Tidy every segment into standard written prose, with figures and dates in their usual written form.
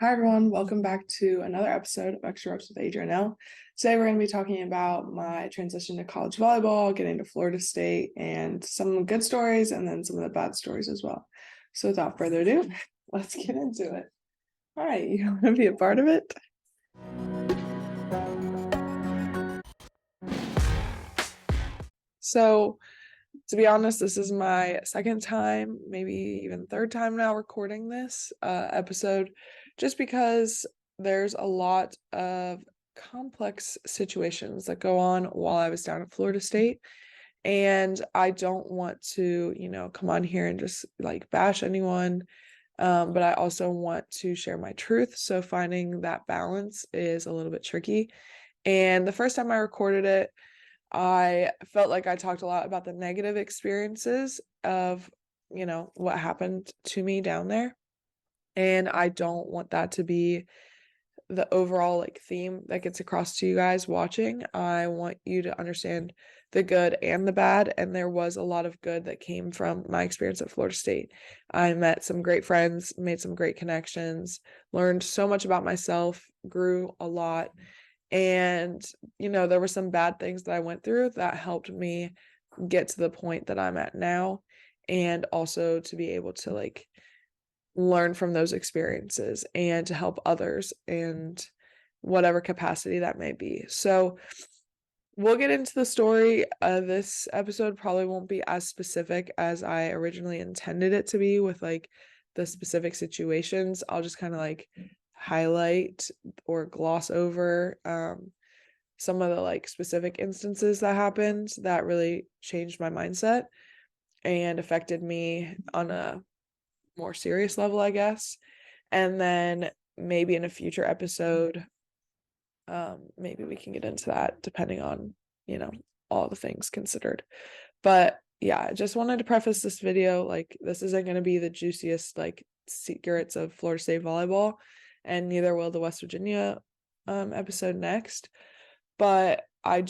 Hi everyone, welcome back to another episode of Extra Reps with Adrienne L. Today we're going to be talking about my transition to college volleyball, getting to Florida State, and some good stories and then some of the bad stories as well. So without further ado, let's get into it. All right, you want to be a part of it? So to be honest, this is my second time, maybe even third time now recording this episode, just because there's a lot of complex situations that go on while I was down at Florida State. And I don't want to, come on here and just like bash anyone. But I also want to share my truth. So finding that balance is a little bit tricky. And the first time I recorded it, I felt like I talked a lot about the negative experiences of, what happened to me down there. And I don't want that to be the overall like theme that gets across to you guys watching. I want you to understand the good and the bad. And there was a lot of good that came from my experience at Florida State. I met some great friends, made some great connections, learned so much about myself, grew a lot. And, there were some bad things that I went through that helped me get to the point that I'm at now. And also to be able to like learn from those experiences and to help others in whatever capacity that may be. So we'll get into the story. This episode probably won't be as specific as I originally intended it to be with like the specific situations. I'll just kind of like highlight or gloss over some of the like specific instances that happened that really changed my mindset and affected me on a more serious level, I guess. And then maybe in a future episode, maybe we can get into that depending on, all the things considered. But yeah, I just wanted to preface this video, like this isn't going to be the juiciest like secrets of Florida State volleyball, and neither will the West Virginia episode next. But I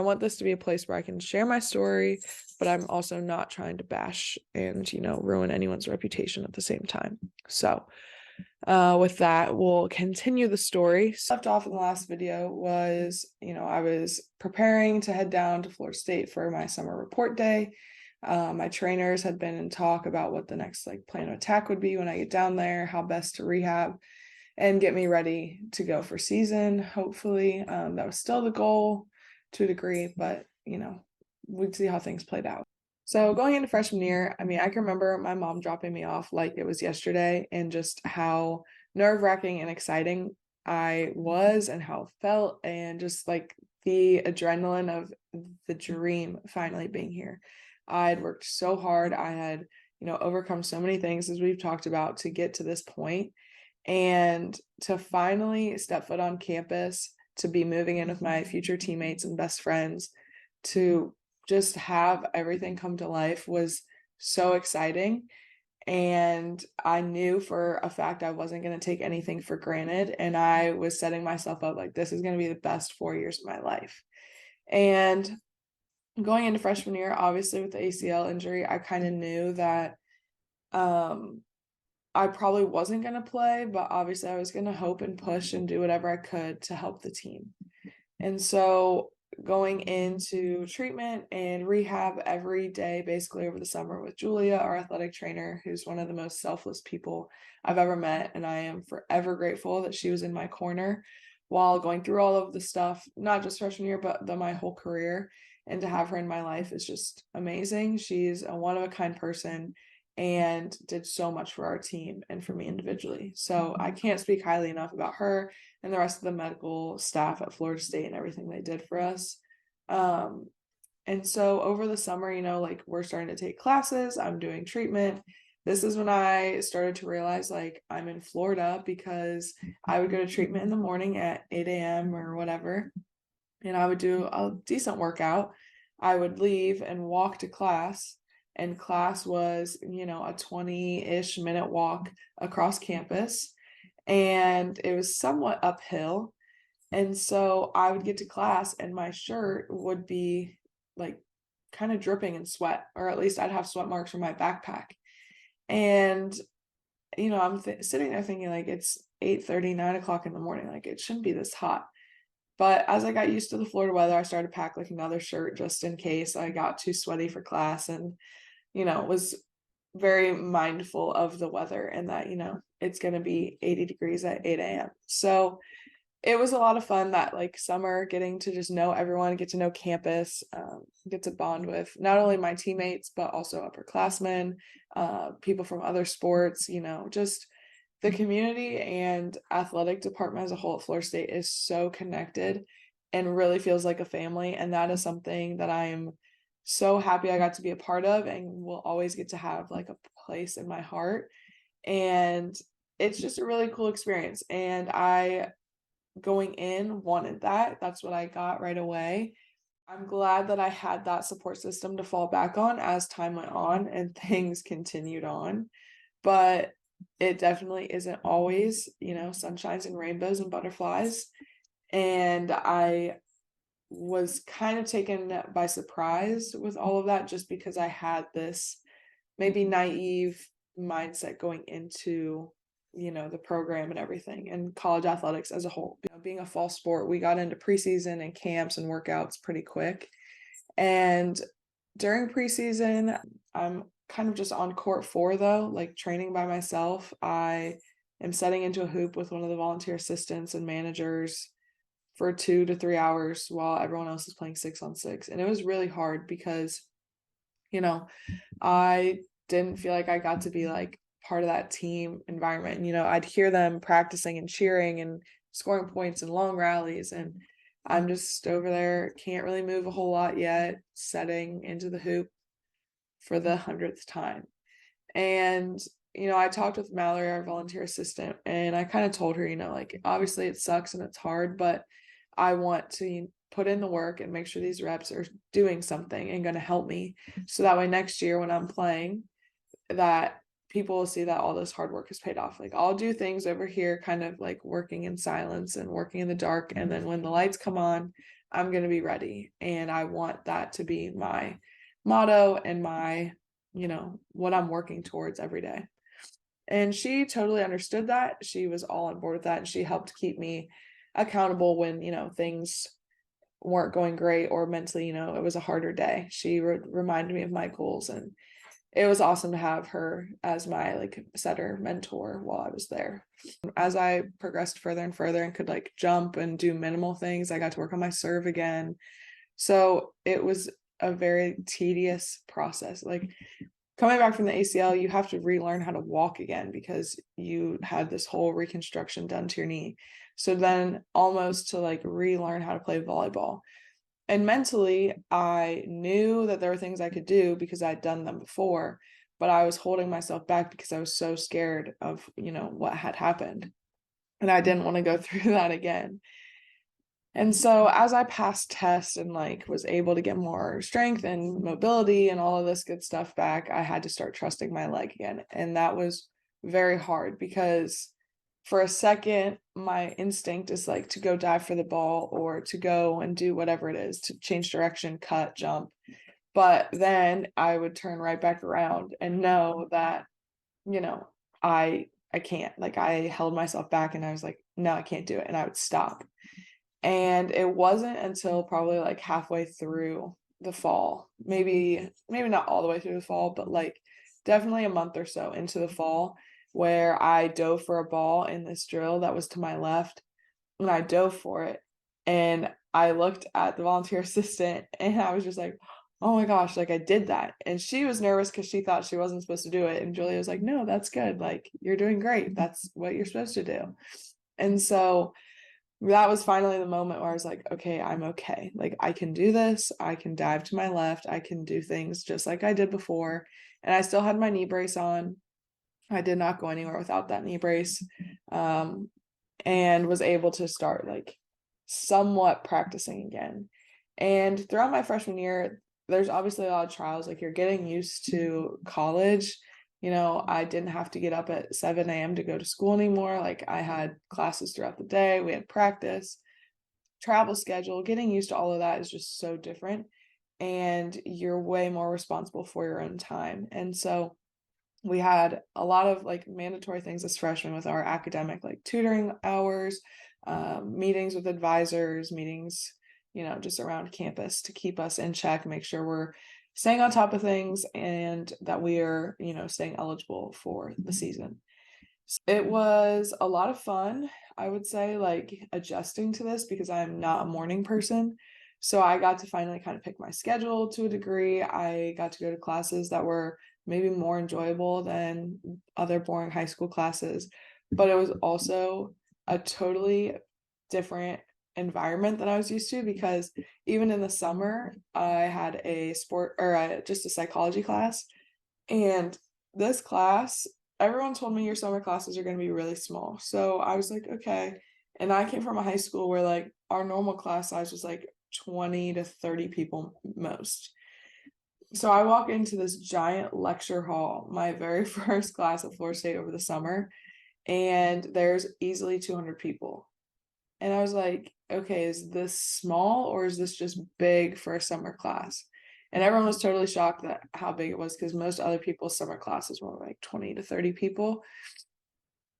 want this to be a place where I can share my story, but I'm also not trying to bash and, ruin anyone's reputation at the same time. So with that, we'll continue the story. Left off in the last video was, I was preparing to head down to Florida State for my summer report day. My trainers had been in talk about what the next like plan of attack would be when I get down there, how best to rehab and get me ready to go for season. Hopefully, that was still the goal to a degree, but we'd see how things played out. So going into freshman year, I mean, I can remember my mom dropping me off like it was yesterday and just how nerve-wracking and exciting I was and how it felt and just like the adrenaline of the dream finally being here. I'd worked so hard. I had, overcome so many things as we've talked about to get to this point. And to finally step foot on campus, to be moving in with my future teammates and best friends, to just have everything come to life was so exciting. And I knew for a fact I wasn't going to take anything for granted. And I was setting myself up like this is going to be the best 4 years of my life. And going into freshman year, obviously with the ACL injury, I kind of knew that I probably wasn't going to play, but obviously I was going to hope and push and do whatever I could to help the team. And so going into treatment and rehab every day, basically over the summer with Julia, our athletic trainer, who's one of the most selfless people I've ever met. And I am forever grateful that she was in my corner while going through all of the stuff, not just freshman year, but my whole career. And to have her in my life is just amazing. She's a one-of-a-kind person and did so much for our team and for me individually. So I can't speak highly enough about her and the rest of the medical staff at Florida State and everything they did for us. And so over the summer, like we're starting to take classes, I'm doing treatment. This is when I started to realize like I'm in Florida because I would go to treatment in the morning at 8 a.m. or whatever, and I would do a decent workout. I would leave and walk to class. And class was, a 20-ish minute walk across campus. And it was somewhat uphill. And so I would get to class and my shirt would be like kind of dripping in sweat, or at least I'd have sweat marks from my backpack. And I'm sitting there thinking like it's 8:30, 9 o'clock in the morning. Like it shouldn't be this hot. But as I got used to the Florida weather, I started to pack like another shirt just in case I got too sweaty for class, and, was very mindful of the weather and that, it's going to be 80 degrees at 8 a.m. So it was a lot of fun that like summer, getting to just know everyone, get to know campus, get to bond with not only my teammates but also upperclassmen, people from other sports. Just the community and athletic department as a whole at Florida State is so connected and really feels like a family, and that is something that I am so happy I got to be a part of and will always get to have like a place in my heart. And it's just a really cool experience, and I, going in, wanted that. That's what I got right away. I'm glad that I had that support system to fall back on as time went on and things continued on. But it definitely isn't always, sunshines and rainbows and butterflies. And I was kind of taken by surprise with all of that just because I had this maybe naive mindset going into, the program and everything and college athletics as a whole. Being a fall sport, we got into preseason and camps and workouts pretty quick. And during preseason, I'm kind of just on court 4 though, like training by myself. I am setting into a hoop with one of the volunteer assistants and managers for 2 to 3 hours while everyone else is playing 6-on-6. And it was really hard because, I didn't feel like I got to be like part of that team environment. I'd hear them practicing and cheering and scoring points and long rallies, and I'm just over there, can't really move a whole lot yet, setting into the hoop for the 100th time. And, I talked with Mallory, our volunteer assistant, and I kind of told her, like, obviously it sucks and it's hard, but I want to put in the work and make sure these reps are doing something and going to help me. So that way next year when I'm playing, that people will see that all this hard work has paid off. Like I'll do things over here kind of like working in silence and working in the dark. And then when the lights come on, I'm going to be ready. And I want that to be my motto and my, what I'm working towards every day. And she totally understood that. She was all on board with that. And she helped keep me accountable when, things weren't going great or mentally, it was a harder day. She reminded me of my goals, and it was awesome to have her as my like setter mentor while I was there. As I progressed further and further and could like jump and do minimal things, I got to work on my serve again. So it was a very tedious process. Like coming back from the ACL, you have to relearn how to walk again because you had this whole reconstruction done to your knee. So then almost to like relearn how to play volleyball. And mentally, I knew that there were things I could do because I'd done them before, but I was holding myself back because I was so scared of, what had happened. And I didn't want to go through that again. And so as I passed tests and like was able to get more strength and mobility and all of this good stuff back, I had to start trusting my leg again. And that was very hard because for a second, my instinct is like to go dive for the ball or to go and do whatever it is to change direction, cut, jump. But then I would turn right back around and know that, you know, I can't. Like I held myself back and I was like, no, I can't do it. And I would stop. And it wasn't until probably like halfway through the fall, maybe not all the way through the fall, but like definitely a month or so into the fall, where I dove for a ball in this drill that was to my left, and I dove for it. And I looked at the volunteer assistant and I was just like, oh my gosh, like I did that. And she was nervous because she thought she wasn't supposed to do it. And Julia was like, no, that's good. Like you're doing great. That's what you're supposed to do. And so that was finally the moment where I was like, okay, I'm okay. Like I can do this. I can dive to my left. I can do things just like I did before. And I still had my knee brace on. I did not go anywhere without that knee brace. And was able to start like somewhat practicing again. And throughout my freshman year, there's obviously a lot of trials. Like you're getting used to college. I didn't have to get up at 7 a.m. to go to school anymore. Like I had classes throughout the day. We had practice, travel schedule. Getting used to all of that is just so different. And you're way more responsible for your own time. And so We had a lot of like mandatory things as freshmen with our academic like tutoring hours, meetings with advisors, meetings, just around campus to keep us in check, make sure we're staying on top of things and that we are, staying eligible for the season. It was a lot of fun, I would say, like adjusting to this because I'm not a morning person. So I got to finally kind of pick my schedule to a degree. I got to go to classes that were maybe more enjoyable than other boring high school classes, but it was also a totally different environment than I was used to because even in the summer, I had a sport or just a psychology class, and this class, everyone told me your summer classes are going to be really small. So I was like, okay. And I came from a high school where like our normal class size was like 20 to 30 people most. So I walk into this giant lecture hall, my very first class at Florida State over the summer, and there's easily 200 people. And I was like, okay, is this small or is this just big for a summer class? And everyone was totally shocked at how big it was because most other people's summer classes were like 20 to 30 people.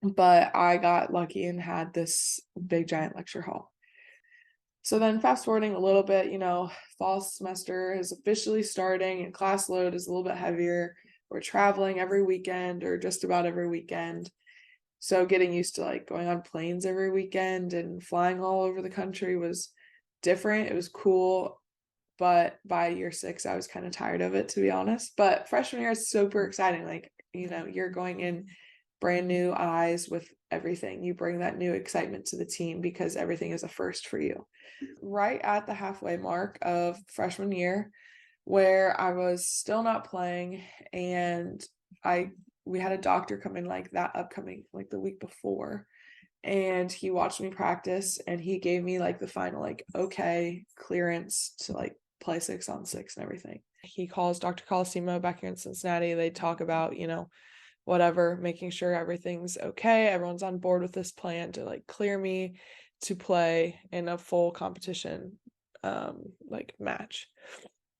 But I got lucky and had this big giant lecture hall. So then fast forwarding a little bit, fall semester is officially starting and class load is a little bit heavier. We're traveling every weekend or just about every weekend. So getting used to like going on planes every weekend and flying all over the country was different. It was cool, but by year 6 I was kind of tired of it, to be honest. But freshman year is super exciting. Like, you're going in brand new eyes with everything. You bring that new excitement to the team because everything is a first for you. Right at the halfway mark of freshman year, where I was still not playing, and I we had a doctor come in like that upcoming like the week before, and he watched me practice and he gave me like the final like okay clearance to like play 6-on-6 and everything. He calls Dr. Colosimo back here in Cincinnati. They talk about, whatever, making sure everything's okay, everyone's on board with this plan to like clear me to play in a full competition like match.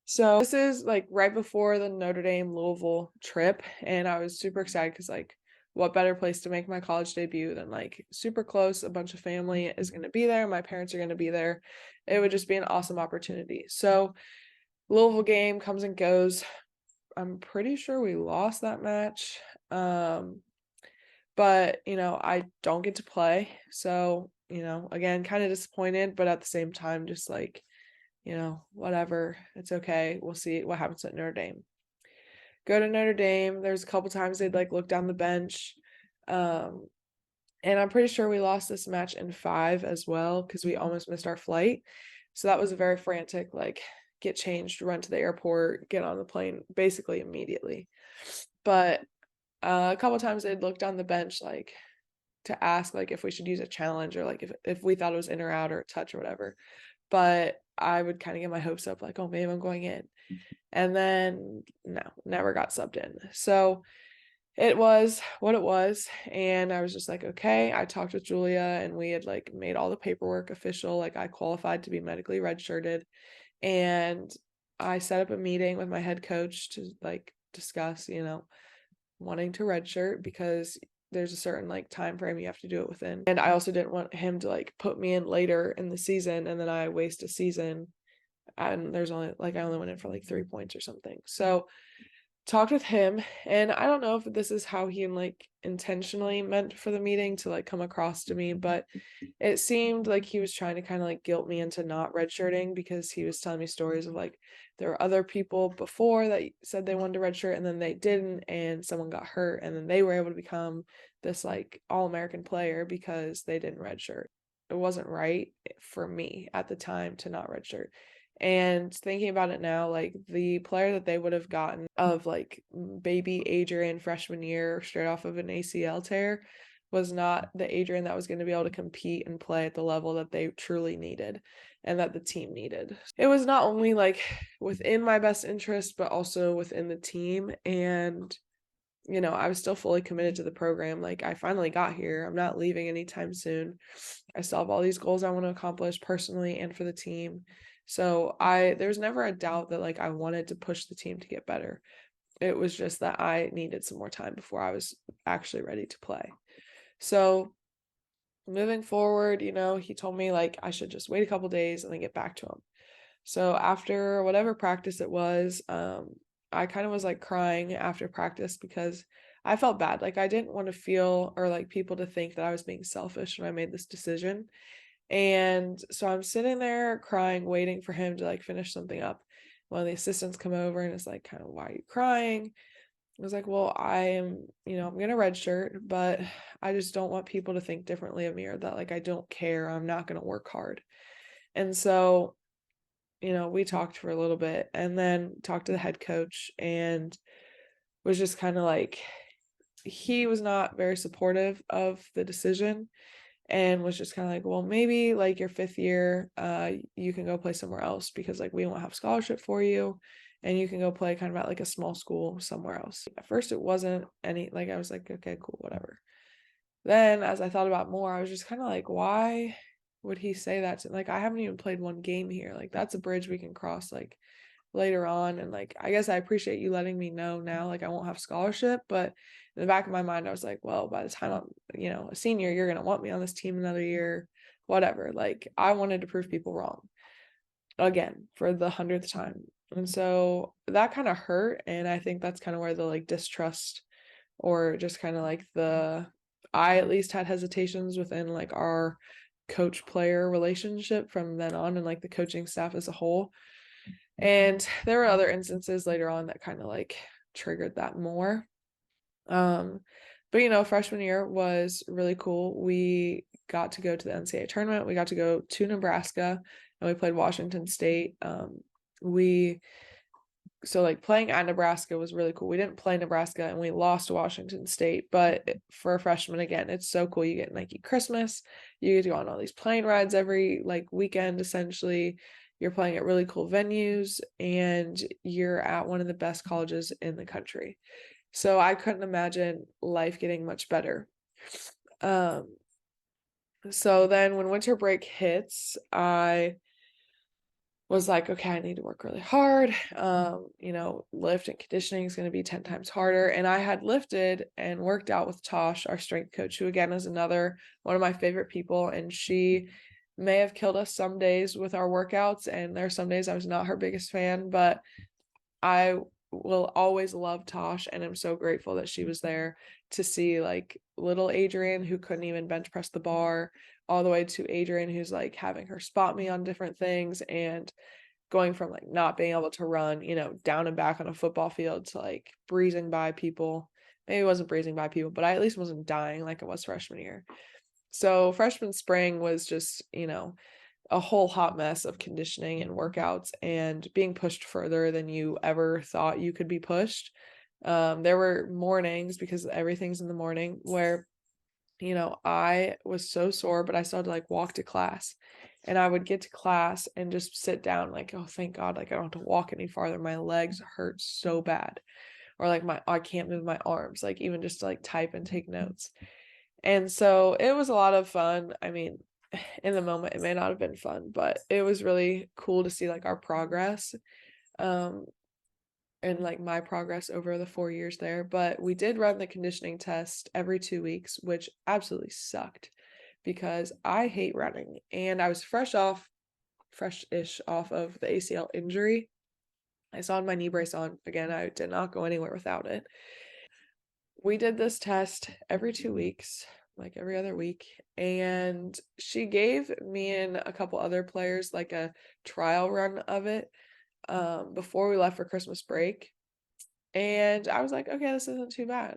So this is like right before the Notre Dame Louisville trip, and I was super excited because like what better place to make my college debut than like super close, a bunch of family is going to be there, my parents are going to be there. It would just be an awesome opportunity. So Louisville game comes and goes. I'm pretty sure we lost that match. But I don't get to play. So, again, kind of disappointed, but at the same time, just like, whatever, it's okay. We'll see what happens at Notre Dame. Go to Notre Dame. There's a couple times they'd like look down the bench. And I'm pretty sure we lost this match in 5 as well because we almost missed our flight. So that was a very frantic, like, get changed, run to the airport, get on the plane basically immediately. But a couple times they'd look down the bench, like, to ask, like, if we should use a challenge or, like, if we thought it was in or out or a touch or whatever. But I would kind of get my hopes up, like, oh, maybe I'm going in. And then, no, never got subbed in. So it was what it was, and I was just like, okay. I talked with Julia, and we had, like, made all the paperwork official, like, I qualified to be medically redshirted, and I set up a meeting with my head coach to, like, discuss, wanting to redshirt because there's a certain, like, time frame you have to do it within, and I also didn't want him to, like, put me in later in the season, and then I waste a season, and there's only, like, I only went in for, like, 3 points or something. So talked with him, and I don't know if this is how he like intentionally meant for the meeting to like come across to me, but it seemed like he was trying to kind of like guilt me into not redshirting because he was telling me stories of like there were other people before that said they wanted to redshirt and then they didn't, and someone got hurt and then they were able to become this like all-American player because they didn't redshirt. It wasn't right for me at the time to not redshirt. And thinking about it now, like the player that they would have gotten of like baby Adrian freshman year straight off of an ACL tear was not the Adrian that was going to be able to compete and play at the level that they truly needed and that the team needed. It was not only like within my best interest, but also within the team. And, I was still fully committed to the program. Like, I finally got here. I'm not leaving anytime soon. I still have all these goals I want to accomplish personally and for the team. So there's never a doubt that like I wanted to push the team to get better. It was just that I needed some more time before I was actually ready to play. So moving forward, he told me like I should just wait a couple days and then get back to him. So after whatever practice it was, I kind of was like crying after practice because I felt bad. Like I didn't want to feel or like people to think that I was being selfish when I made this decision. And so I'm sitting there crying, waiting for him to like finish something up. One of the assistants come over and is like, kind of, why are you crying? I was like, well, I'm gonna redshirt, but I just don't want people to think differently of me or that like I don't care. I'm not gonna work hard. And so, we talked for a little bit and then talked to the head coach and was just kind of like, he was not very supportive of the decision and was just kind of like, well, maybe like your fifth year, you can go play somewhere else because like we won't have scholarship for you and you can go play kind of at like a small school somewhere else. At first it wasn't any, like I was like, okay, cool, whatever. Then as I thought about more, I was just kind of like, why would he say that to, like I haven't even played one game here. Like that's a bridge we can cross like later on. And like I guess I appreciate you letting me know now like I won't have scholarship, but in the back of my mind I was like, well, by the time I'm a senior, you're going to want me on this team another year, whatever. Like I wanted to prove people wrong again for the 100th time. And so that kind of hurt, and I think that's kind of where the like distrust or just kind of like I at least had hesitations within like our coach player relationship from then on, and like the coaching staff as a whole. And there were other instances later on that kind of like triggered that more. But freshman year was really cool. We got to go to the NCAA tournament. We got to go to Nebraska and we played Washington State. So like playing at Nebraska was really cool. We didn't play Nebraska and we lost to Washington State, but for a freshman, again, it's so cool. You get Nike Christmas, you get to go on all these plane rides every like weekend, essentially. You're playing at really cool venues and you're at one of the best colleges in the country. So I couldn't imagine life getting much better. So then when winter break hits, I was like, okay, I need to work really hard. Lift and conditioning is going to be 10 times harder. And I had lifted and worked out with Tosh, our strength coach, who again is another one of my favorite people. And she may have killed us some days with our workouts. And there are some days I was not her biggest fan, but I will always love Tosh. And I'm so grateful that she was there to see like little Adrian, who couldn't even bench press the bar, all the way to Adrian, who's like having her spot me on different things and going from like not being able to run, down and back on a football field to like breezing by people. Maybe it wasn't breezing by people, but I at least wasn't dying like it was freshman year. So freshman spring was just, a whole hot mess of conditioning and workouts and being pushed further than you ever thought you could be pushed. There were mornings, because everything's in the morning, where I was so sore, but I still had to like walk to class, and I would get to class and just sit down like, oh, thank God, like I don't have to walk any farther. My legs hurt so bad. Or like I can't move my arms, like even just to like type and take notes. And so it was a lot of fun. I mean, in the moment it may not have been fun, but it was really cool to see like our progress. And like my progress over the 4 years there. But we did run the conditioning test every 2 weeks, which absolutely sucked because I hate running. And I was fresh-ish off of the ACL injury. I still had my knee brace on. Again, I did not go anywhere without it. We did this test every 2 weeks, like every other week. And she gave me and a couple other players like a trial run of it before we left for Christmas break. And I was like, okay, this isn't too bad.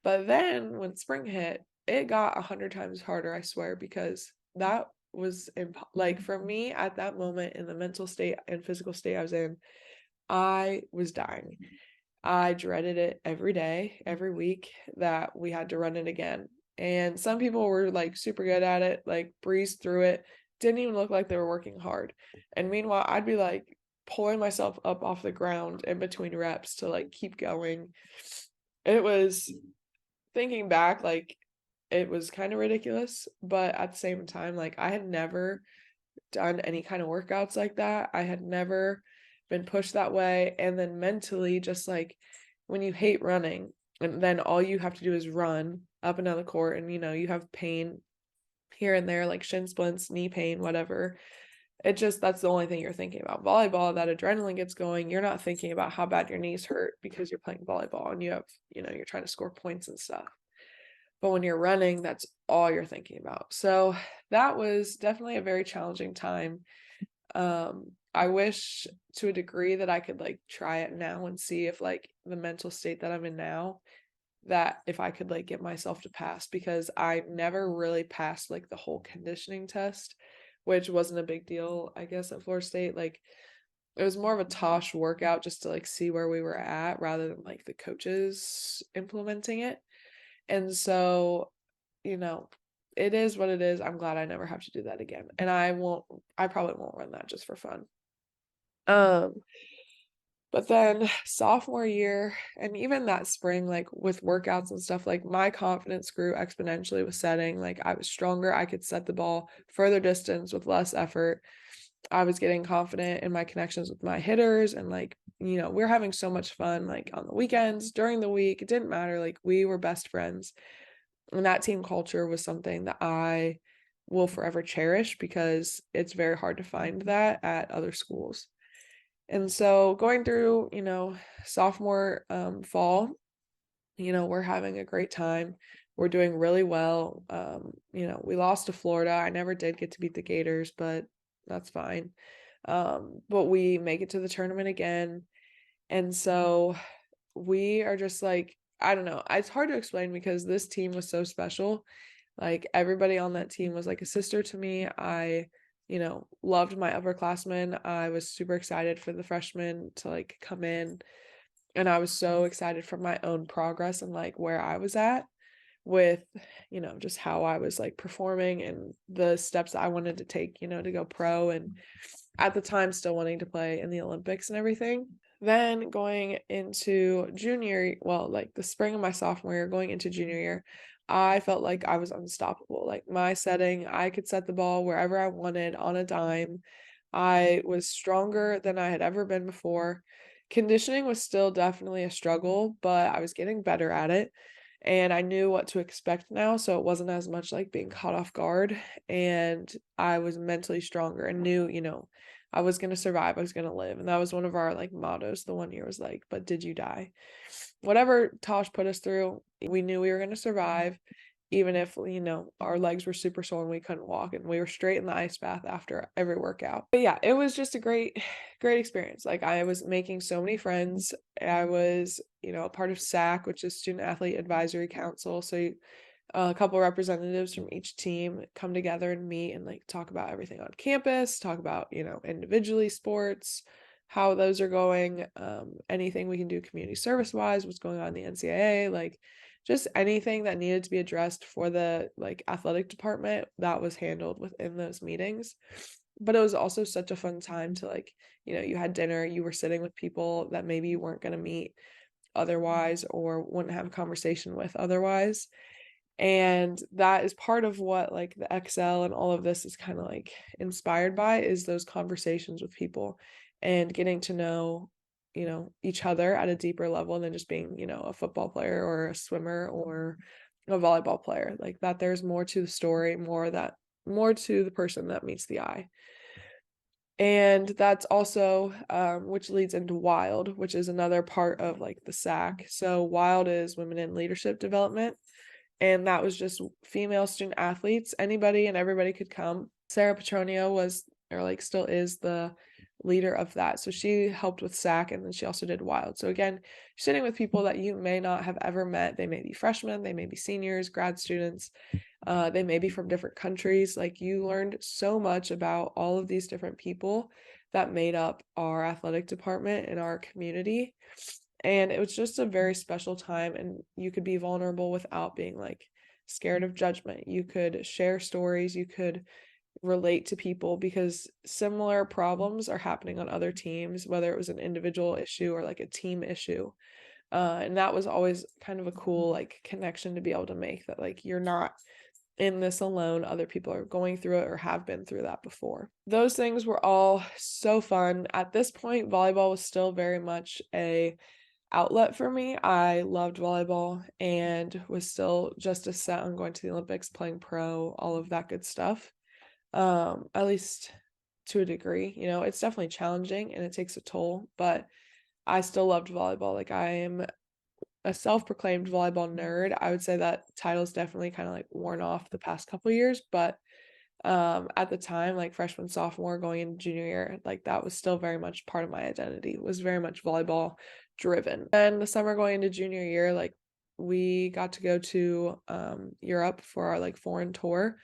But then when spring hit, it got 100 times harder, I swear, because that was like for me at that moment in the mental state and physical state I was in, I was dying. I dreaded it every day, every week that we had to run it again. And some people were like super good at it, like breezed through it, didn't even look like they were working hard. And meanwhile, I'd be like pulling myself up off the ground in between reps to like keep going. It was, thinking back, like it was kind of ridiculous, but at the same time, like I had never done any kind of workouts like that. I had never been pushed that way. And then mentally, just like when you hate running and then all you have to do is run up and down the court and, you have pain here and there, like shin splints, knee pain, whatever. That's the only thing you're thinking about. Volleyball, that adrenaline gets going. You're not thinking about how bad your knees hurt because you're playing volleyball and you're trying to score points and stuff. But when you're running, that's all you're thinking about. So that was definitely a very challenging time. I wish to a degree that I could like try it now and see if like the mental state that I'm in now, that if I could like get myself to pass, because I never really passed like the whole conditioning test, which wasn't a big deal, I guess, at Florida State. Like it was more of a Tosh workout just to like see where we were at rather than like the coaches implementing it. And so, you know, it is what it is. I'm glad I never have to do that again. And I probably won't run that just for fun. But then sophomore year and even that spring, like with workouts and stuff, like my confidence grew exponentially with setting. Like I was stronger. I could set the ball further distance with less effort. I was getting confident in my connections with my hitters and like, we're having so much fun like on the weekends, during the week. It didn't matter. Like we were best friends. And that team culture was something that I will forever cherish because it's very hard to find that at other schools. And so going through, sophomore fall, we're having a great time. We're doing really well. We lost to Florida. I never did get to beat the Gators, but that's fine. But we make it to the tournament again. And so we are just like, I don't know. It's hard to explain because this team was so special. Like everybody on that team was like a sister to me. I loved my upperclassmen. I was super excited for the freshmen to like come in. And I was so excited for my own progress and like where I was at with, just how I was like performing and the steps I wanted to take, to go pro. And at the time, still wanting to play in the Olympics and everything. Then going into like the spring of my sophomore year, going into junior year, I felt like I was unstoppable. Like my setting, I could set the ball wherever I wanted on a dime. I was stronger than I had ever been before. Conditioning was still definitely a struggle, but I was getting better at it. And I knew what to expect now, so it wasn't as much like being caught off guard. And I was mentally stronger and knew, I was going to survive, I was going to live. And that was one of our like mottos. The one year was like, but did you die? Whatever Tosh put us through, we knew we were going to survive, even if, our legs were super sore and we couldn't walk and we were straight in the ice bath after every workout. But yeah, it was just a great, great experience. Like I was making so many friends. I was, a part of SAC, which is Student Athlete Advisory Council. So a couple representatives from each team come together and meet and like talk about everything on campus, talk about, individually sports, how those are going, anything we can do community service wise, what's going on in the NCAA, like just anything that needed to be addressed for the like athletic department that was handled within those meetings. But it was also such a fun time to like, you had dinner, you were sitting with people that maybe you weren't going to meet otherwise or wouldn't have a conversation with otherwise. And that is part of what like the XL and all of this is kind of like inspired by, is those conversations with people and getting to know, each other at a deeper level than just being, a football player or a swimmer or a volleyball player. Like that there's more to the story, more to the person that meets the eye. And that's also which leads into WILD, which is another part of like the SAC. So WILD is Women in Leadership Development. And that was just female student athletes. Anybody and everybody could come. Sarah Petronio was, or like still is, the leader of that. So she helped with SAC and then she also did WILD. So again, you're sitting with people that you may not have ever met. They may be freshmen, they may be seniors, grad students. They may be from different countries. Like you learned so much about all of these different people that made up our athletic department in our community. And it was just a very special time, and you could be vulnerable without being like scared of judgment. You could share stories, you could relate to people because similar problems are happening on other teams, whether it was an individual issue or like a team issue. And that was always kind of a cool like connection to be able to make, that like you're not in this alone. Other people are going through it or have been through that before. Those things were all so fun. At this point, volleyball was still very much a outlet for me. I loved volleyball and was still just as set on going to the Olympics, playing pro, all of that good stuff. At least to a degree, it's definitely challenging and it takes a toll, but I still loved volleyball. Like, I am a self-proclaimed volleyball nerd. I would say that title's definitely kind of like worn off the past couple years, but at the time, like freshman, sophomore, going into junior year, like that was still very much part of my identity. It was very much volleyball driven. And the summer going into junior year, like we got to go to Europe for our like foreign tour.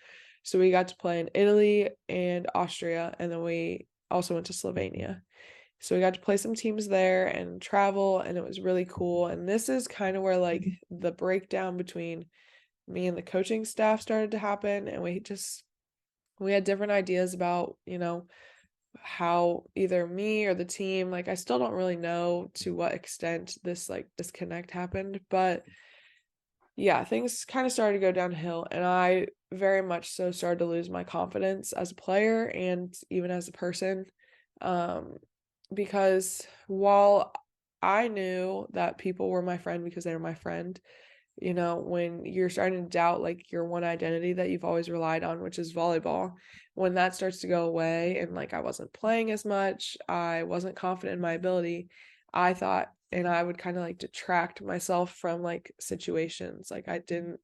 So we got to play in Italy and Austria, and then we also went to Slovenia. So we got to play some teams there and travel, and it was really cool. And this is kind of where like the breakdown between me and the coaching staff started to happen, and we had different ideas about, how either me or the team, like I still don't really know to what extent this like disconnect happened, but yeah, things kind of started to go downhill, and I very much so started to lose my confidence as a player and even as a person. Um, because while I knew that people were my friend because they were my friend, when you're starting to doubt like your one identity that you've always relied on, which is volleyball, when that starts to go away and like I wasn't playing as much, I wasn't confident in my ability, I thought, and I would kind of like detract myself from like situations. Like, I didn't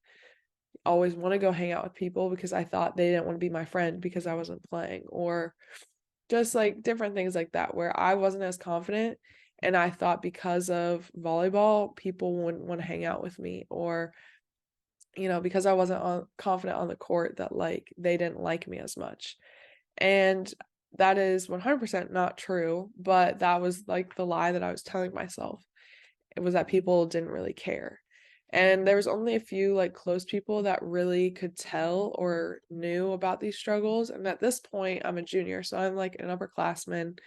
always want to go hang out with people because I thought they didn't want to be my friend because I wasn't playing, or just like different things like that where I wasn't as confident, and I thought because of volleyball people wouldn't want to hang out with me, or because I wasn't confident on the court, that like they didn't like me as much. And that is 100% not true, but that was like the lie that I was telling myself. It was that people didn't really care. And there was only a few like close people that really could tell or knew about these struggles. And at this point, I'm a junior, so I'm like an upperclassman.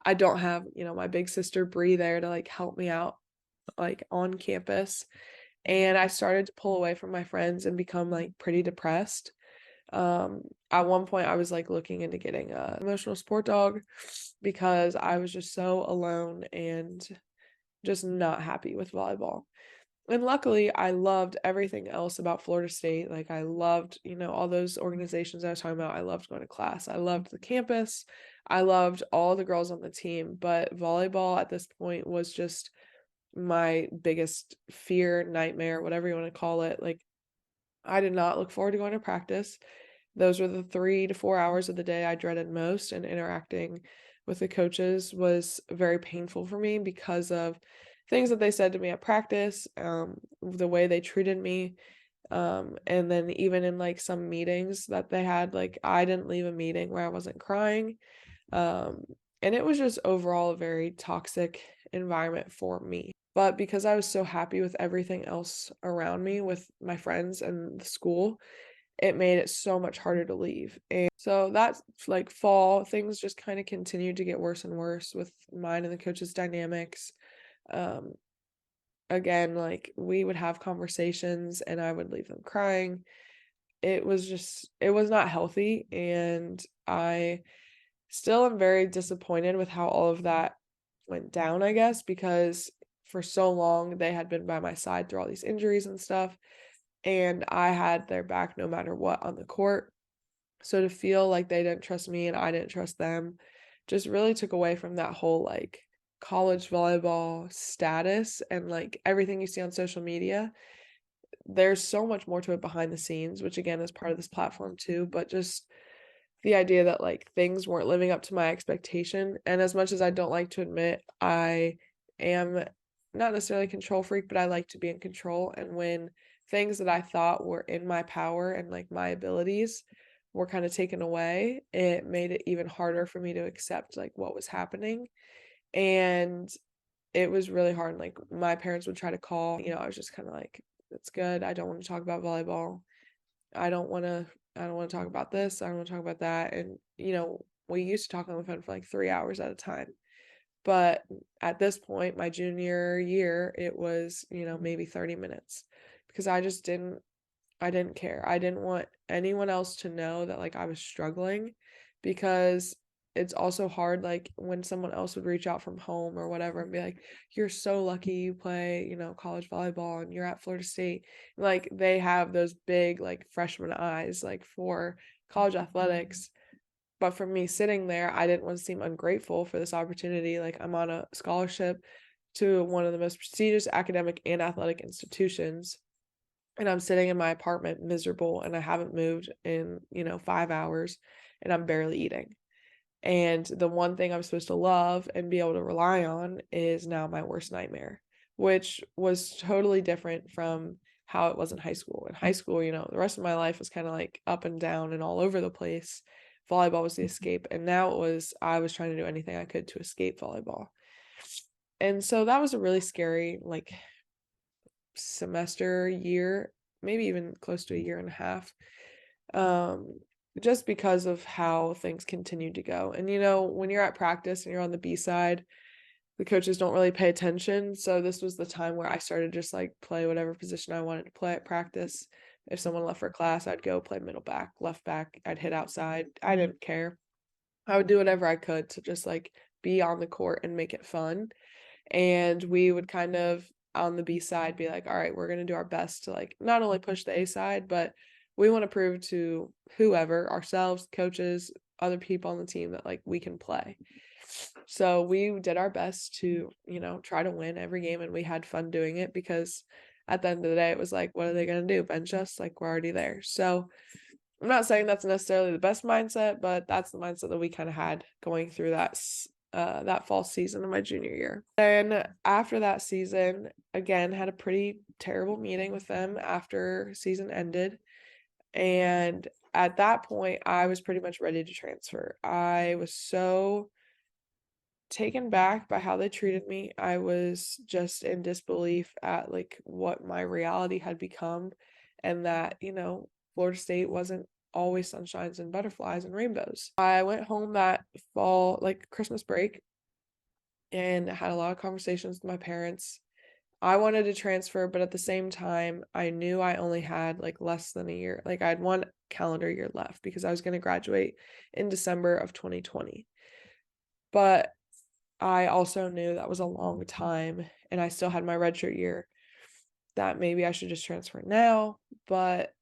I don't have, my big sister Bree there to like help me out like on campus. And I started to pull away from my friends and become like pretty depressed. At one point I was like looking into getting a emotional support dog because I was just so alone and just not happy with volleyball. And luckily, I loved everything else about Florida State. Like, I loved, all those organizations I was talking about. I loved going to class. I loved the campus. I loved all the girls on the team. But volleyball at this point was just my biggest fear, nightmare, whatever you want to call it. Like, I did not look forward to going to practice. Those were the 3 to 4 hours of the day I dreaded most, and interacting with the coaches was very painful for me because of things that they said to me at practice, the way they treated me, and then even in, like, some meetings that they had, like, I didn't leave a meeting where I wasn't crying, um, and it was just overall a very toxic environment for me. But because I was so happy with everything else around me, with my friends and the school, it made it so much harder to leave. And so that's like fall, things just kind of continued to get worse and worse with mine and the coaches' dynamics. Um, Again, like we would have conversations and I would leave them crying. It was not healthy. And I still am very disappointed with how all of that went down, I guess, because for so long they had been by my side through all these injuries and stuff. And I had their back no matter what on the court. So to feel like they didn't trust me and I didn't trust them just really took away from that whole like college volleyball status and like everything you see on social media. There's so much more to it behind the scenes, which again is part of this platform too, but just the idea that like things weren't living up to my expectation. And as much as I don't like to admit, I am not necessarily a control freak, but I like to be in control. And when things that I thought were in my power and like my abilities were kind of taken away, it made it even harder for me to accept like what was happening. And it was really hard. Like my parents would try to call, I was just kind of like, it's good. I don't want to talk about volleyball. I don't want to I don't want to talk about this. I don't want to talk about that. And, we used to talk on the phone for like 3 hours at a time. But at this point, my junior year, it was, maybe 30 minutes because I didn't care. I didn't want anyone else to know that like I was struggling because it's also hard, like, when someone else would reach out from home or whatever and be like, "You're so lucky you play, college volleyball and you're at Florida State." Like, they have those big, like, freshman eyes, like, for college athletics. But for me sitting there, I didn't wanna seem ungrateful for this opportunity. Like, I'm on a scholarship to one of the most prestigious academic and athletic institutions, and I'm sitting in my apartment miserable, and I haven't moved in, 5 hours, and I'm barely eating. And the one thing I'm supposed to love and be able to rely on is now my worst nightmare, which was totally different from how it was in high school. In high school, the rest of my life was kind of like up and down and all over the place. Volleyball was the escape. And now I was trying to do anything I could to escape volleyball. And so that was a really scary, like, semester, year, maybe even close to a year and a half. Um, just because of how things continued to go. And when you're at practice and you're on the B side, the coaches don't really pay attention. So this was the time where I started just like play whatever position I wanted to play at practice. If someone left for class, I'd go play middle back, left back, I'd hit outside. I didn't care. I would do whatever I could to just like be on the court and make it fun. And we would kind of on the B side be like, all right, we're going to do our best to like not only push the A side, but we want to prove to whoever, ourselves, coaches, other people on the team that like we can play. So we did our best to, try to win every game, and we had fun doing it because at the end of the day it was like, what are they going to do? Bench us? Like, we're already there. So I'm not saying that's necessarily the best mindset, but that's the mindset that we kind of had going through that fall season of my junior year. Then after that season, again, had a pretty terrible meeting with them after season ended. And at that point, I was pretty much ready to transfer. I was so taken back by how they treated me. I was just in disbelief at like what my reality had become, and that, Florida State wasn't always sunshines and butterflies and rainbows. I went home that fall, like Christmas break, and had a lot of conversations with my parents. I wanted to transfer, but at the same time, I knew I only had like less than a year. Like, I had one calendar year left because I was going to graduate in December of 2020. But I also knew that was a long time, and I still had my redshirt year, that maybe I should just transfer now. But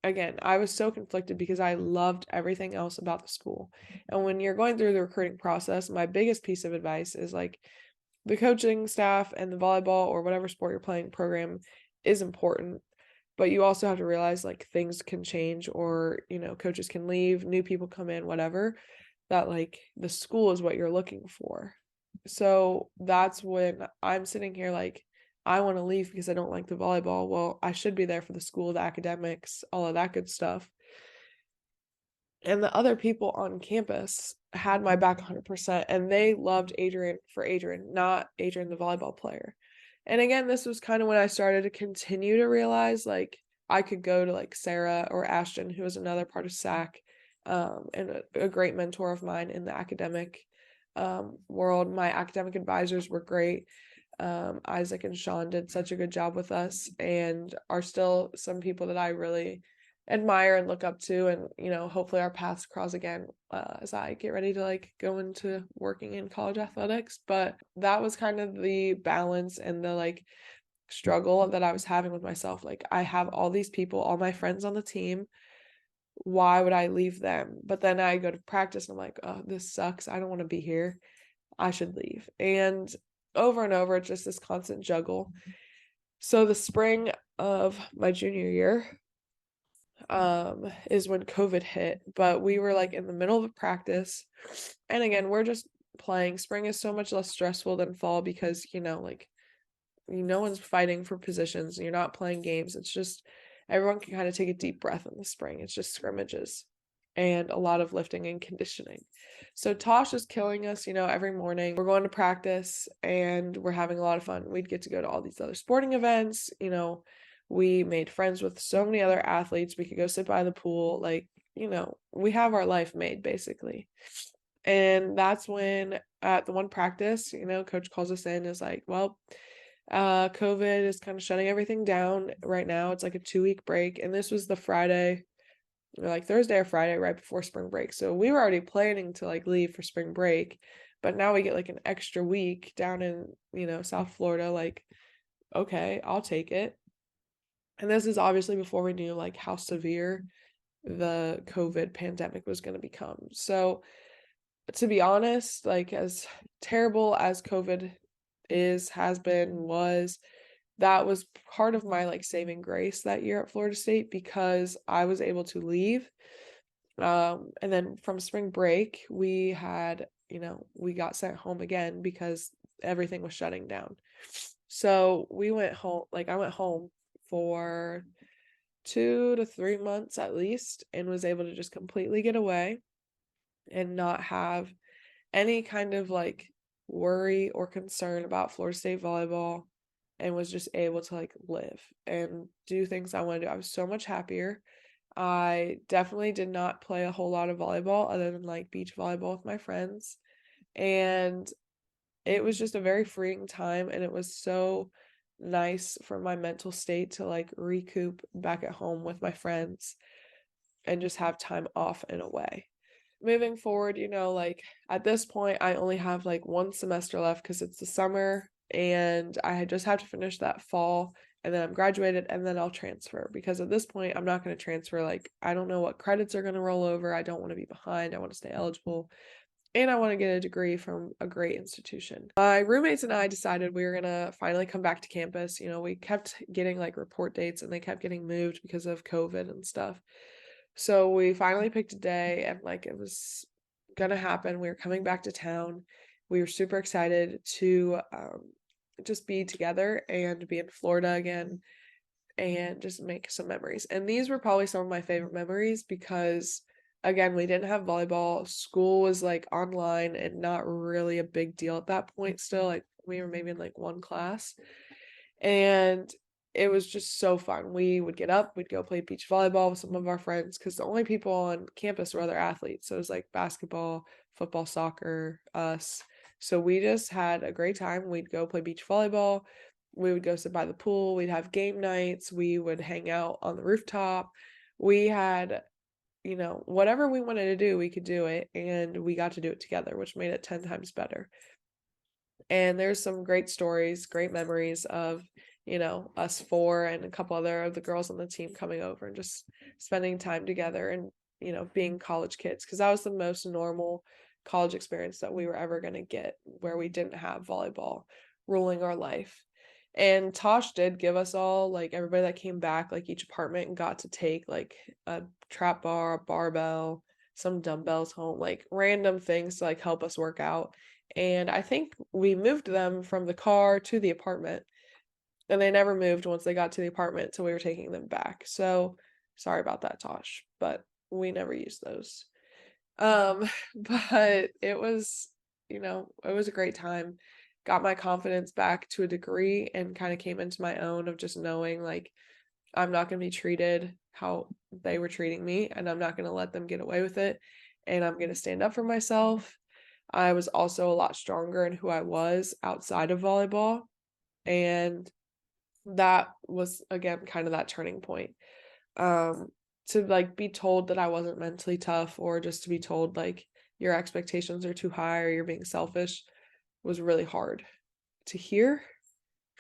again, I was so conflicted because I loved everything else about the school. And when you're going through the recruiting process, my biggest piece of advice is like, the coaching staff and the volleyball or whatever sport you're playing program is important, but you also have to realize like things can change, or coaches can leave, new people come in, whatever, that like the school is what you're looking for. So that's when I'm sitting here like, I want to leave because I don't like the volleyball. Well, I should be there for the school, the academics, all of that good stuff. And the other people on campus had my back 100%, and they loved Adrian for Adrian, not Adrian the volleyball player. And again, this was kind of when I started to continue to realize like I could go to like Sarah or Ashton, who was another part of SAC, and a great mentor of mine in the academic world. My academic advisors were great. Isaac and Sean did such a good job with us, and are still some people that I really admire and look up to. And hopefully our paths cross again as I get ready to like go into working in college athletics. But that was kind of the balance and the like struggle that I was having with myself. Like, I have all these people, all my friends on the team, why would I leave them? But then I go to practice and I'm like, oh, this sucks, I don't want to be here, I should leave. And over, it's just this constant juggle. So the spring of my junior year is when COVID hit, but we were like in the middle of a practice, and again, we're just playing. Spring is so much less stressful than fall because like no one's fighting for positions, and you're not playing games. It's just everyone can kind of take a deep breath in the spring. It's just scrimmages and a lot of lifting and conditioning. So Tosh is killing us, every morning. We're going to practice and we're having a lot of fun. We'd get to go to all these other sporting events, we made friends with so many other athletes. We could go sit by the pool. Like, we have our life made basically. And that's when at the one practice, coach calls us in, is like, well, COVID is kind of shutting everything down right now. It's like a 2-week break. And this was the Friday or like Thursday or Friday right before spring break. So we were already planning to like leave for spring break, but now we get like an extra week down in, South Florida. Like, okay, I'll take it. And this is obviously before we knew like how severe the COVID pandemic was going to become. So, to be honest, like as terrible as COVID has been, that was part of my like saving grace that year at Florida State because I was able to leave. And then from spring break, we got sent home again because everything was shutting down. So we went home, like I went home for 2 to 3 months at least and was able to just completely get away and not have any kind of like worry or concern about Florida State volleyball and was just able to like live and do things I want to do. I was so much happier. I definitely did not play a whole lot of volleyball other than like beach volleyball with my friends. And it was just a very freeing time and it was so nice for my mental state to like recoup back at home with my friends and just have time off and away. Moving forward, like at this point, I only have like one semester left because it's the summer and I just have to finish that fall and then I'm graduated and then I'll transfer because at this point, I'm not going to transfer. Like, I don't know what credits are going to roll over. I don't want to be behind. I want to stay eligible and I want to get a degree from a great institution. My roommates and I decided we were going to finally come back to campus. We kept getting like report dates and they kept getting moved because of COVID and stuff. So we finally picked a day and like it was gonna happen. We were coming back to town. We were super excited to just be together and be in Florida again and just make some memories. And these were probably some of my favorite memories because again, we didn't have volleyball. School was like online and not really a big deal at that point still. Like we were maybe in like one class. And it was just so fun. We would get up, we'd go play beach volleyball with some of our friends because the only people on campus were other athletes. So it was like basketball, football, soccer, us. So we just had a great time. We'd go play beach volleyball. We would go sit by the pool. We'd have game nights. We would hang out on the rooftop. We had, whatever we wanted to do, we could do it. And we got to do it together, which made it 10 times better. And there's some great stories, great memories of, us four and a couple other of the girls on the team coming over and just spending time together and, being college kids. Because that was the most normal college experience that we were ever going to get where we didn't have volleyball ruling our life. And Tosh did give us all, like everybody that came back, like each apartment and got to take like a trap bar, a barbell, some dumbbells home, like random things to like help us work out. And I think we moved them from the car to the apartment. And they never moved once they got to the apartment, so we were taking them back. So sorry about that, Tosh, but we never used those. But it was a great time. Got my confidence back to a degree and kind of came into my own of just knowing like I'm not going to be treated how they were treating me and I'm not going to let them get away with it and I'm going to stand up for myself. I was also a lot stronger in who I was outside of volleyball and that was again kind of that turning point. To like be told that I wasn't mentally tough or just to be told like your expectations are too high or you're being selfish was really hard to hear.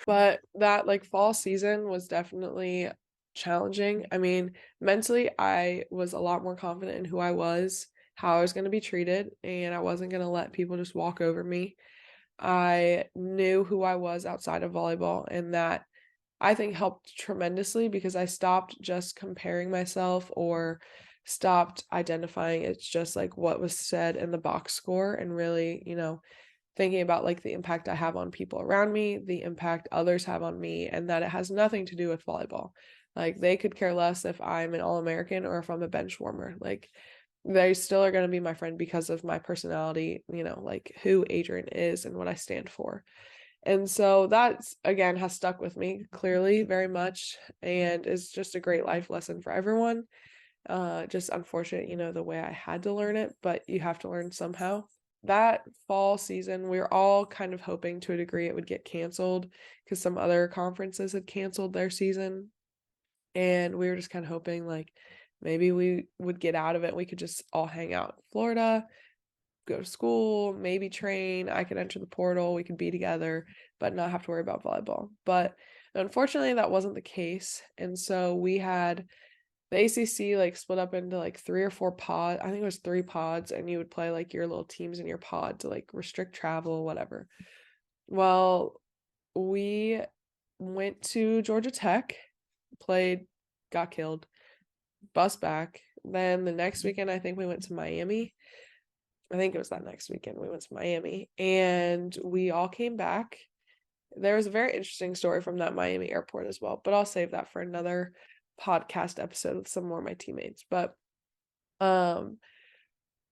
But that like fall season was definitely challenging. I mean, mentally I was a lot more confident in who I was, how I was going to be treated, and I wasn't going to let people just walk over me. I knew who I was outside of volleyball and that I think helped tremendously because I stopped just comparing myself or stopped identifying it's just like what was said in the box score and really, thinking about like the impact I have on people around me, the impact others have on me, and that it has nothing to do with volleyball. Like they could care less if I'm an All-American or if I'm a bench warmer. Like they still are going to be my friend because of my personality, like who Adrian is and what I stand for. And so that's again has stuck with me clearly very much and is just a great life lesson for everyone. Just unfortunate, the way I had to learn it, but you have to learn somehow. That fall season, we were all kind of hoping to a degree it would get canceled because some other conferences had canceled their season. And we were just kind of hoping like maybe we would get out of it. We could just all hang out in Florida, go to school, maybe train. I could enter the portal. We could be together, but not have to worry about volleyball. But unfortunately, that wasn't the case. And so we had the ACC like split up into like 3 or 4 pods. I think it was 3 pods, and you would play like your little teams in your pod to like restrict travel, whatever. Well, we went to Georgia Tech, played, got killed, bus back. Then the next weekend, I think we went to Miami. I think it was that next weekend we went to Miami, and we all came back. There was a very interesting story from that Miami airport as well, but I'll save that for another podcast episode with some more of my teammates. But um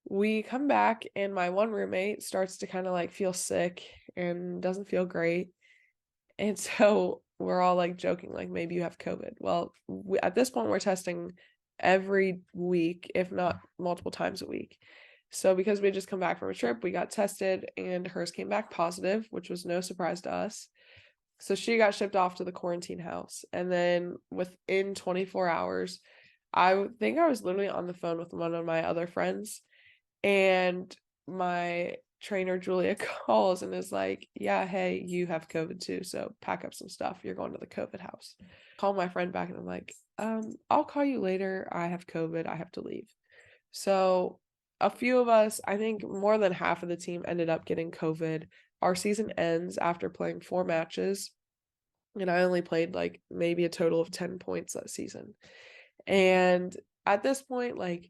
we come back, and my one roommate starts to kind of like feel sick and doesn't feel great. And so we're all like joking, like, maybe you have COVID. Well, at this point, we're testing every week, if not multiple times a week. So because we had just come back from a trip, we got tested, and hers came back positive, which was no surprise to us. So she got shipped off to the quarantine house. And then within 24 hours, I think I was literally on the phone with one of my other friends, and my trainer Julia calls and is like, yeah, hey, you have COVID too, so pack up some stuff, you're going to the COVID house. Call my friend back, and I'm like, I'll call you later, I have COVID, I have to leave. So a few of us, I think more than half of the team, ended up getting COVID. Our season ends after playing 4 matches, and I only played like maybe a total of 10 points that season. And at this point, like,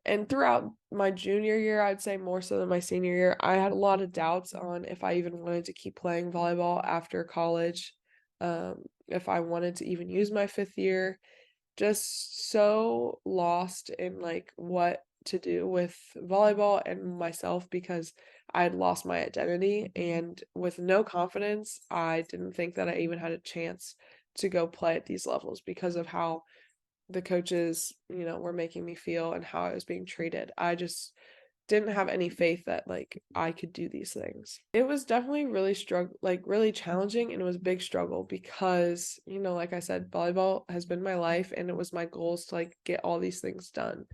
and throughout my junior year, I'd say more so than my senior year, I had a lot of doubts on if I even wanted to keep playing volleyball after college, if I wanted to even use my 5th year. Just so lost in like what to do with volleyball and myself, because I had lost my identity, and with no confidence, I didn't think that I even had a chance to go play at these levels because of how the coaches, were making me feel and how I was being treated. I just didn't have any faith that like I could do these things. It was definitely really challenging, and it was a big struggle because, like I said, volleyball has been my life, and it was my goals to like get all these things done.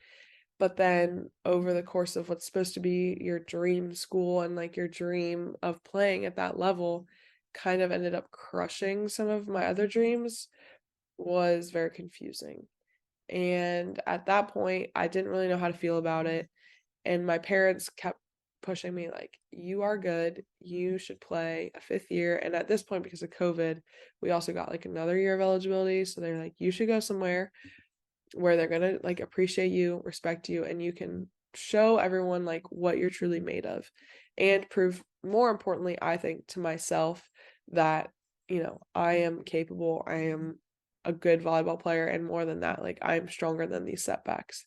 But then over the course of what's supposed to be your dream school and like your dream of playing at that level kind of ended up crushing some of my other dreams, was very confusing. And at that point, I didn't really know how to feel about it. And my parents kept pushing me, like, you are good. You should play a 5th year. And at this point, because of COVID, we also got like another year of eligibility. So they're like, you should go somewhere where they're going to like appreciate you, respect you, and you can show everyone like what you're truly made of, and prove, more importantly, I think, to myself that, I am capable. I am a good volleyball player, and more than that, like, I am stronger than these setbacks.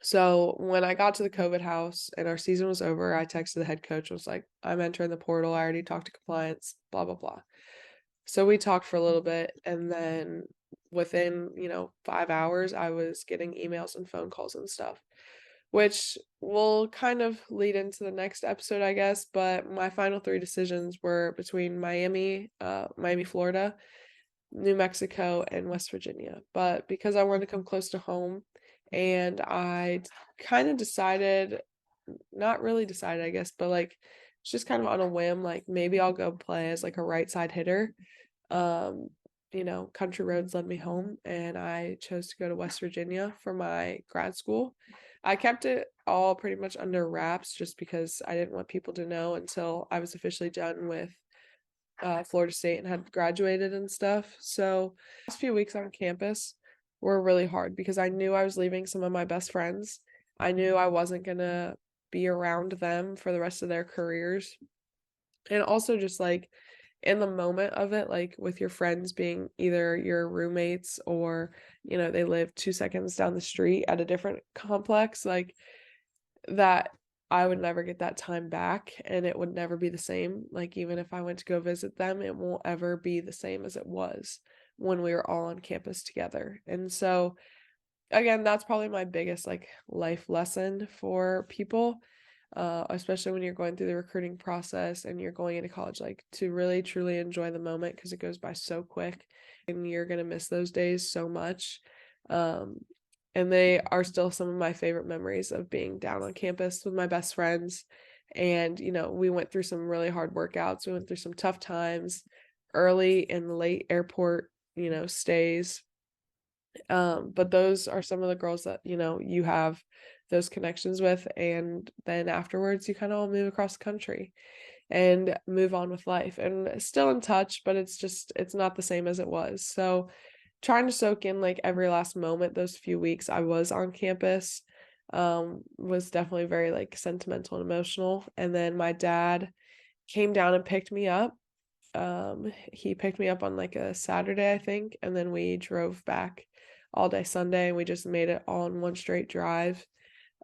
So when I got to the COVID house and our season was over, I texted the head coach, was like, I'm entering the portal. I already talked to compliance, blah, blah, blah. So we talked for a little bit, and then within, 5 hours, I was getting emails and phone calls and stuff, which will kind of lead into the next episode, I guess. But my final 3 decisions were between Miami, Florida, New Mexico, and West Virginia. But because I wanted to come close to home, and I kind of decided, not really decided, I guess, but like it's just kind of on a whim, like maybe I'll go play as like a right side hitter. Um, country roads led me home, and I chose to go to West Virginia for my grad school. I kept it all pretty much under wraps just because I didn't want people to know until I was officially done with Florida State and had graduated and stuff. So the last few weeks on campus were really hard because I knew I was leaving some of my best friends. I knew I wasn't gonna be around them for the rest of their careers. And also just like in the moment of it, like with your friends being either your roommates or, they live 2 seconds down the street at a different complex, like that, I would never get that time back, and it would never be the same. Like, even if I went to go visit them, it won't ever be the same as it was when we were all on campus together. And so, again, that's probably my biggest like life lesson for people, especially when you're going through the recruiting process and you're going into college, like to really truly enjoy the moment, because it goes by so quick and you're going to miss those days so much. and they are still some of my favorite memories of being down on campus with my best friends. And, we went through some really hard workouts. We went through some tough times, early and late airport, stays. But those are some of the girls that, you have those connections with. And then afterwards, you kind of all move across the country and move on with life, and still in touch, but it's not the same as it was. So trying to soak in like every last moment those few weeks I was on campus was definitely very like sentimental and emotional. And then my dad came down and picked me up. He picked me up on like a Saturday, I think, and then we drove back all day Sunday, and we just made it all in one straight drive.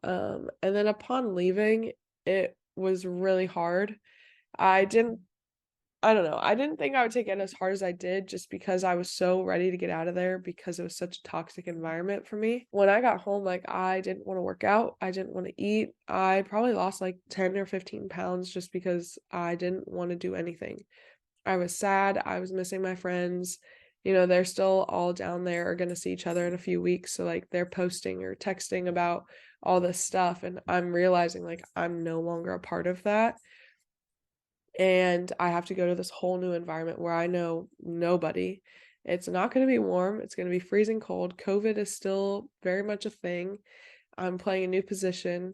And then upon leaving, it was really hard. I didn't I don't know. I didn't think I would take it as hard as I did, just because I was so ready to get out of there, because it was such a toxic environment for me. When I got home, like, I didn't want to work out. I didn't want to eat. I probably lost like 10 or 15 pounds just because I didn't want to do anything. I was sad. I was missing my friends. They're still all down there, are going to see each other in a few weeks. So, like, they're posting or texting about all this stuff. And I'm realizing, like, I'm no longer a part of that, and I have to go to this whole new environment where I know nobody. It's not going to be warm. It's going to be freezing cold. COVID is still very much a thing. I'm playing a new position,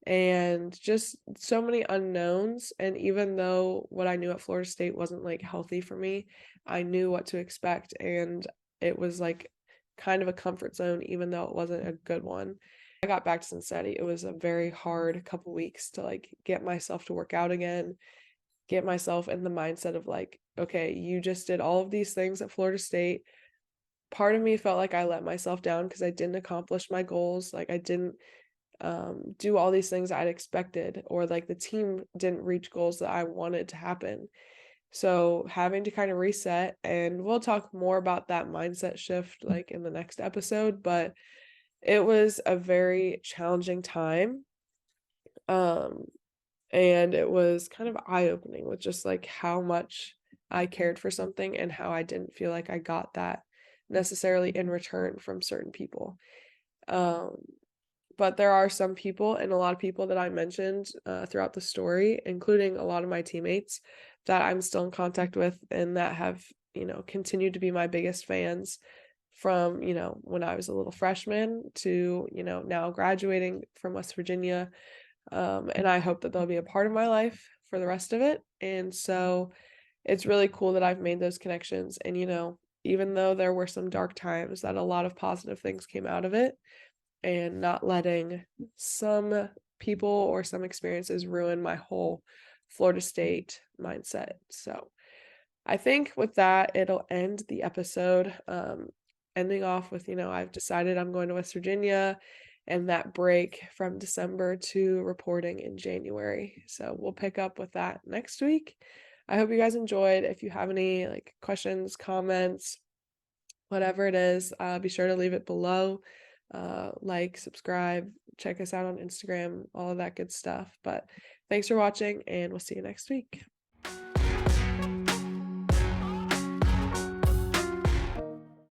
and just so many unknowns. And even though what I knew at Florida State wasn't like healthy for me, I knew what to expect, and it was like kind of a comfort zone, even though it wasn't a good one. I got back to Cincinnati. It was a very hard couple weeks to like get myself to work out again, get myself in the mindset of like, okay, you just did all of these things at Florida State. Part of me felt like I let myself down because I didn't accomplish my goals. Like, I didn't do all these things I'd expected, or like the team didn't reach goals that I wanted to happen. So having to kind of reset, and we'll talk more about that mindset shift like in the next episode, but it was a very challenging time. Um, and it was kind of eye-opening with just like how much I cared for something, and how I didn't feel like I got that necessarily in return from certain people. Um, but there are some people, and a lot of people that I mentioned throughout the story, including a lot of my teammates, that I'm still in contact with, and that have, continued to be my biggest fans from, when I was a little freshman to, now graduating from West Virginia. And I hope that they'll be a part of my life for the rest of it. And so it's really cool that I've made those connections. And, even though there were some dark times, that a lot of positive things came out of it, and not letting some people or some experiences ruin my whole Florida State mindset. So I think with that, it'll end the episode. Ending off with, I've decided I'm going to West Virginia, and that break from December to reporting in January. So we'll pick up with that next week. I hope you guys enjoyed. If you have any like questions, comments, whatever it is, be sure to leave it below. Like, subscribe, check us out on Instagram, all of that good stuff. But thanks for watching, and we'll see you next week.